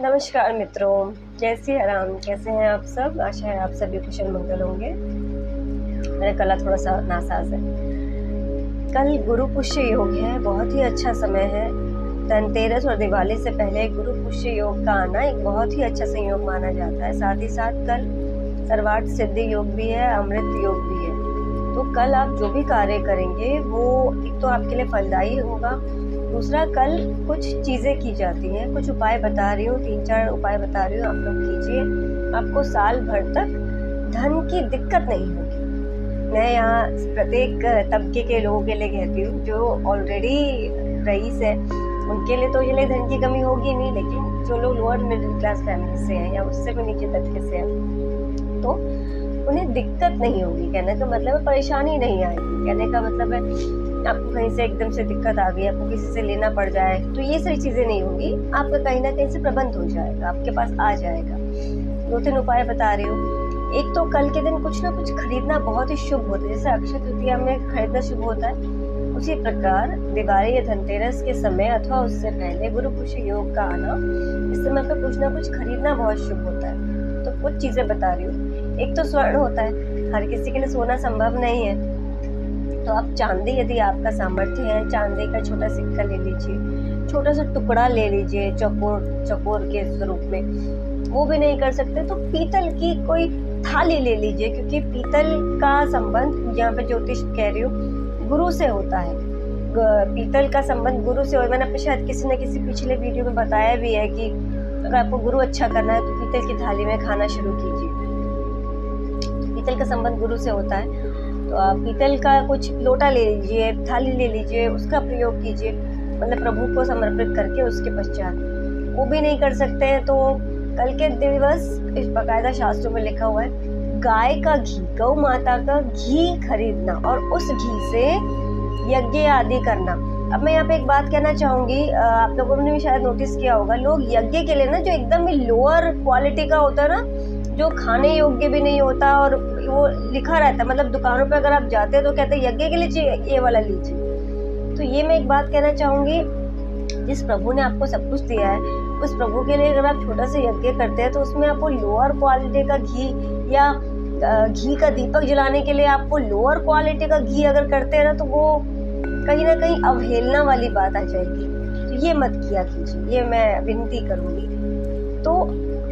नमस्कार मित्रों, जय श्री राम। कैसे हैं आप सब? आशा है आप सभी कुशल मंगल होंगे। मेरा गला थोड़ा सा नासाज है। कल गुरु पुष्य योग है, बहुत ही अच्छा समय है। धनतेरस और दिवाली से पहले गुरु पुष्य योग का आना एक बहुत ही अच्छा संयोग माना जाता है। साथ ही साथ कल सर्वार्थ सिद्धि योग भी है, अमृत योग भी है। तो कल आप जो भी कार्य करेंगे वो एक तो आपके लिए फलदायी होगा। दूसरा, कल कुछ चीज़ें की जाती हैं, कुछ उपाय बता रही हूँ, 3-4 उपाय बता रही हूँ, आप लोग कीजिए। आपको साल भर तक धन की दिक्कत नहीं होगी। मैं यहाँ प्रत्येक तबके के लोगों के लिए कहती हूँ, जो ऑलरेडी रईस है उनके लिए तो ये धन की कमी होगी नहीं, लेकिन जो लोग लोअर मिडिल क्लास फैमिली से हैं या उससे भी नीचे तबके से हैं तो उन्हें दिक्कत नहीं होगी। कहने का मतलब है परेशानी नहीं आएगी। कहने का मतलब है आपको कहीं से एकदम से दिक्कत आ गई, आपको किसी से लेना पड़ जाए, तो ये सारी चीज़ें नहीं होगी। आपका कहीं ना कहीं से प्रबंध हो जाएगा, आपके पास आ जाएगा। 2-3 उपाय बता रही हूँ। एक तो कल के दिन कुछ ना कुछ खरीदना बहुत ही शुभ होता है। जैसे अक्षय तृतीया में खरीदना शुभ होता है, उसी प्रकार दिवाली या धनतेरस के समय अथवा उससे पहले गुरु पुष्य योग का आना, इस समय पे कुछ ना कुछ खरीदना बहुत शुभ होता है। तो कुछ चीज़ें बता रही हूँ। एक तो स्वर्ण होता है, हर किसी के लिए सोना संभव नहीं है, तो आप चांदी, यदि आपका सामर्थ्य है, चांदी का छोटा सिक्का ले लीजिए, छोटा सा टुकड़ा ले लीजिए चकोर के स्वरूप में। वो भी नहीं कर सकते तो पीतल की कोई थाली ले लीजिए, क्योंकि पीतल का संबंध, यहाँ पे ज्योतिष कह रही हूँ, गुरु से होता है। पीतल का संबंध गुरु से। और मैंने आपको शायद किसी न किसी पिछले वीडियो में बताया भी है कि अगर आपको गुरु अच्छा करना है तो पीतल की थाली में खाना शुरू कीजिए। पीतल का संबंध गुरु से होता है, तो आप पीतल का कुछ लोटा ले लीजिए, थाली ले लीजिए, उसका प्रयोग कीजिए, मतलब प्रभु को समर्पित करके। उसके पश्चात वो भी नहीं कर सकते हैं तो कल के दिवस इस बाकायदा शास्त्रों में लिखा हुआ है, गाय का घी, गौ माता का घी खरीदना और उस घी से यज्ञ आदि करना। अब मैं यहाँ पे एक बात कहना चाहूँगी, आप लोगों ने भी शायद नोटिस किया होगा, लोग यज्ञ के लिए ना, जो एकदम ही लोअर क्वालिटी का होता है ना, जो खाने योग्य भी नहीं होता और वो लिखा रहता है, मतलब दुकानों पे अगर आप जाते हैं तो कहते हैं यज्ञ के लिए चाहिए, ये वाला लीजिए। तो ये मैं एक बात कहना चाहूँगी, जिस प्रभु ने आपको सब कुछ दिया है, उस प्रभु के लिए अगर आप छोटा सा यज्ञ करते हैं तो उसमें आपको लोअर क्वालिटी का घी या घी का दीपक जलाने के लिए आपको लोअर क्वालिटी का घी अगर करते हैं ना, तो वो कहीं ना कहीं अवहेलना वाली बात आ जाएगी। तो ये मत किया कीजिए, ये मैं विनती करूँगी। तो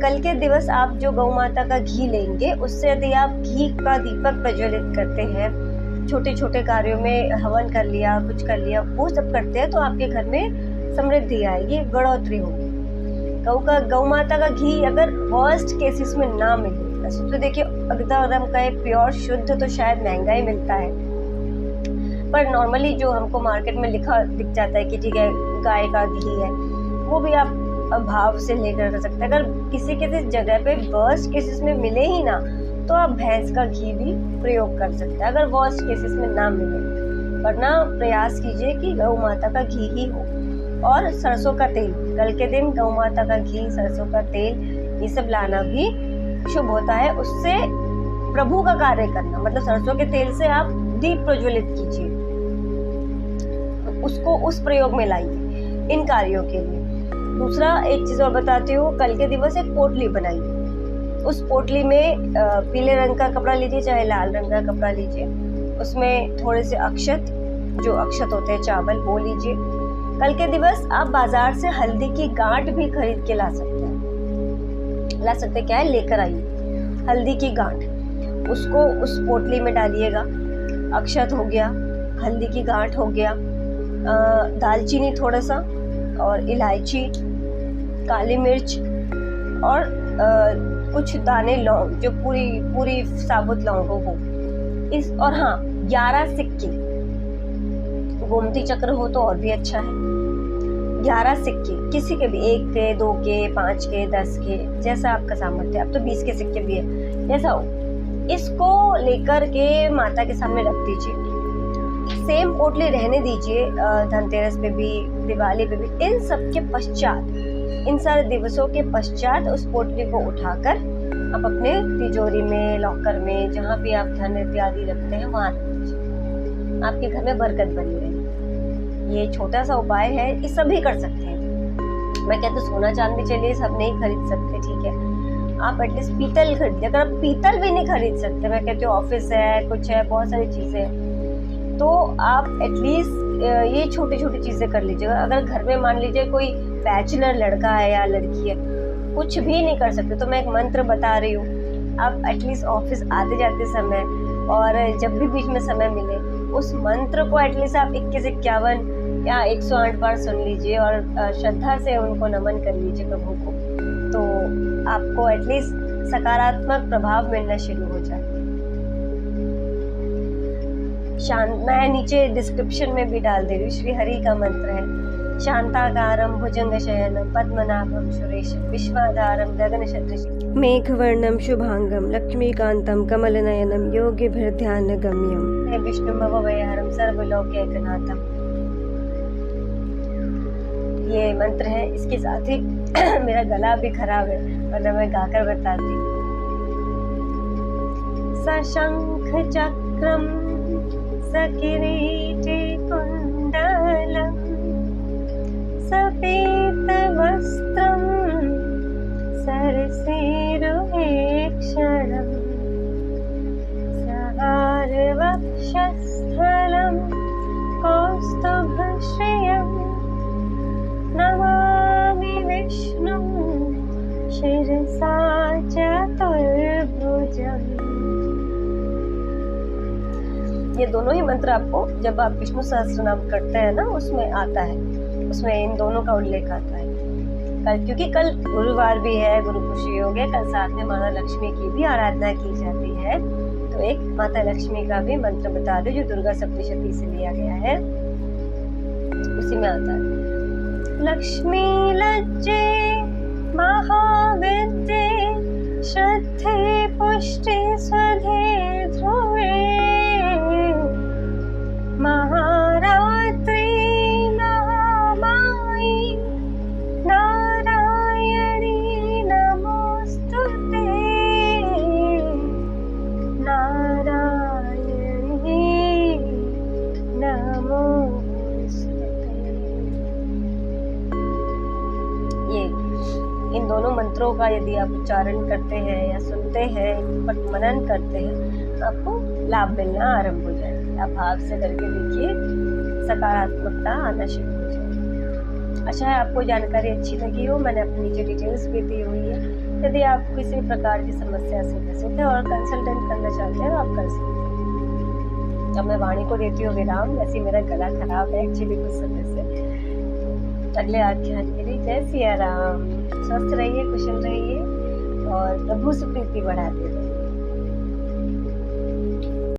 कल के दिवस आप जो गौ माता का घी लेंगे, उससे यदि आप घी का दीपक प्रज्वलित करते हैं, छोटे छोटे कार्यों में हवन कर लिया, कुछ कर लिया, वो सब करते हैं, तो आपके घर में समृद्धि आएगी, बढ़ोतरी होगी। गौ माता का घी अगर वर्स्ट केसेस में ना मिले, वैसे तो देखिए एकदम का प्योर शुद्ध तो शायद महंगा ही मिलता है, पर नॉर्मली जो हमको मार्केट में लिखा दिख जाता है कि ठीक है गाय का घी है, वो भी आप भाव से लेकर कर सकते हैं। अगर किसी जगह पे वर्स्ट केसेस में मिले ही ना, तो आप भैंस का घी भी प्रयोग कर सकते हैं, अगर वर्स्ट केसेस में ना मिले। वरना प्रयास कीजिए कि गौ माता का घी ही हो। और सरसों का तेल, कल के दिन गौ माता का घी, सरसों का तेल, ये सब लाना भी शुभ होता है। उससे प्रभु का कार्य करना, मतलब सरसों के तेल से आप दीप प्रज्वलित कीजिए, उसको उस प्रयोग में लाइए इन कार्यों के लिए। दूसरा, एक चीज़ और बताती हूँ, कल के दिवस एक पोटली बनाइए। उस पोटली में पीले रंग का कपड़ा लीजिए, चाहे लाल रंग का कपड़ा लीजिए, उसमें थोड़े से अक्षत, जो अक्षत होते हैं चावल, वो लीजिए। कल के दिवस आप बाजार से हल्दी की गांठ भी खरीद के ला सकते हैं। क्या है, लेकर आइए हल्दी की गांठ, उसको उस पोटली में डालिएगा। अक्षत हो गया, हल्दी की गांठ हो गया, दालचीनी थोड़ा सा, और इलायची, काली मिर्च, और कुछ दाने लौंग, जो पूरी साबुत लौंग हो इस, और हाँ 11 सिक्के, गोमती चक्र हो तो और भी अच्छा है। 11 सिक्के, किसी के भी, 1 के, 2 के, 5 के, 10 के, जैसा आपका सामर्थ्य। अब तो 20 के सिक्के भी है, जैसा हो। इसको लेकर के माता के सामने रख दीजिए। सेम पोटली रहने दीजिए धनतेरस पे भी, दिवाली पे भी। इन सब के पश्चात, इन सारे दिवसों के पश्चात उस पोटली को उठाकर आप अपने तिजोरी में, लॉकर में, जहाँ भी आप धन इत्यादि रखते हैं वहाँ रख दीजिए। आपके घर में बरकत बनी रहे। ये छोटा सा उपाय है, ये सभी कर सकते हैं। मैं कहती हूँ सोना चांदी चलिए सब नहीं खरीद सकते, ठीक है, आप एटलीस्ट पीतल खरीदिए। अगर आप पीतल भी नहीं खरीद सकते, मैं कहती हूँ ऑफिस है, कुछ है, बहुत सारी चीज़ें हैं, तो आप एटलीस्ट ये छोटी छोटी चीज़ें कर लीजिएगा। अगर घर में मान लीजिए कोई बैचलर लड़का है या लड़की है, कुछ भी नहीं कर सकते, तो मैं एक मंत्र बता रही हूँ, आप एटलीस्ट ऑफिस आते जाते समय और जब भी बीच में समय मिले उस मंत्र को एटलीस्ट आप 21-51 या 108 बार सुन लीजिए और श्रद्धा से उनको नमन कर लीजिए प्रभु को, तो आपको एटलीस्ट सकारात्मक प्रभाव मिलना शुरू हो जाए। मैं नीचे डिस्क्रिप्शन में भी डाल दे रही हूँ, श्री हरि का मंत्र है, शांताकारं भुजंगशयनं पद्मनाभं सुरेशं विश्वाधारं गगनसदृशं मेघवर्णं शुभांगं लक्ष्मीकान्तं कमलनयनं योगिभिर्ध्यानगम्यं हे विष्णुं भवभयहरं सर्वलोकैकनाथं। ये मंत्र है, इसके साथ ही मेरा गला भी खराब है, वरना मैं गाकर बताती। सशंख चक्रम सकिरीटे कुंडलम सपीतवस्त्रं सरसीरुहेक्षणं सहारवक्षस्थलं कौस्तुभश्रियं नमामि विष्णुं शिरसा चतुर्भुजम्। ये दोनों ही मंत्र आपको जब आप विष्णु सहस्त्रनाम करते हैं ना, उसमें आता है, उसमें इन दोनों का उल्लेख आता है। कल क्योंकि कल गुरुवार भी है, गुरु पुष्य योग है, कल साथ में माता लक्ष्मी की भी आराधना की जाती है, तो एक माता लक्ष्मी का भी मंत्र बता दो जो दुर्गा सप्तशती से लिया गया है, उसी में आता है। लक्ष्मी लज्जे महाविद्ये श्रद्धे पुष्टि स्वधे ध्रुवे महारात्रि महामाई नारायणी नमोस्तुते नारायणी नमोस्तुते। ये इन दोनों मंत्रों का यदि आप उच्चारण करते हैं या सुनते हैं, पर मनन करते हैं, आपको लाभ मिलना आरंभ हो जाए। आप भाव से करके देखिए, सकारात्मकता आना शुरू हो जाए। अच्छा है आपको जानकारी अच्छी लगी हो, मैंने अपनी नीचे डिटेल्स भी दी हुई है। यदि आप किसी भी प्रकार की समस्या से ग्रसित है और कंसल्टेंट करना चाहते हैं, आप कर सकते हैं। अब मैं वाणी को देती हूँ विराम, वैसे मेरा गला खराब है एक्चुअली कुछ समय से। अगले आख्यान के लिए जय सिया राम। स्वस्थ रहिए, कुशल रहिए और प्रभु से प्रीति बढ़ाते रहिए।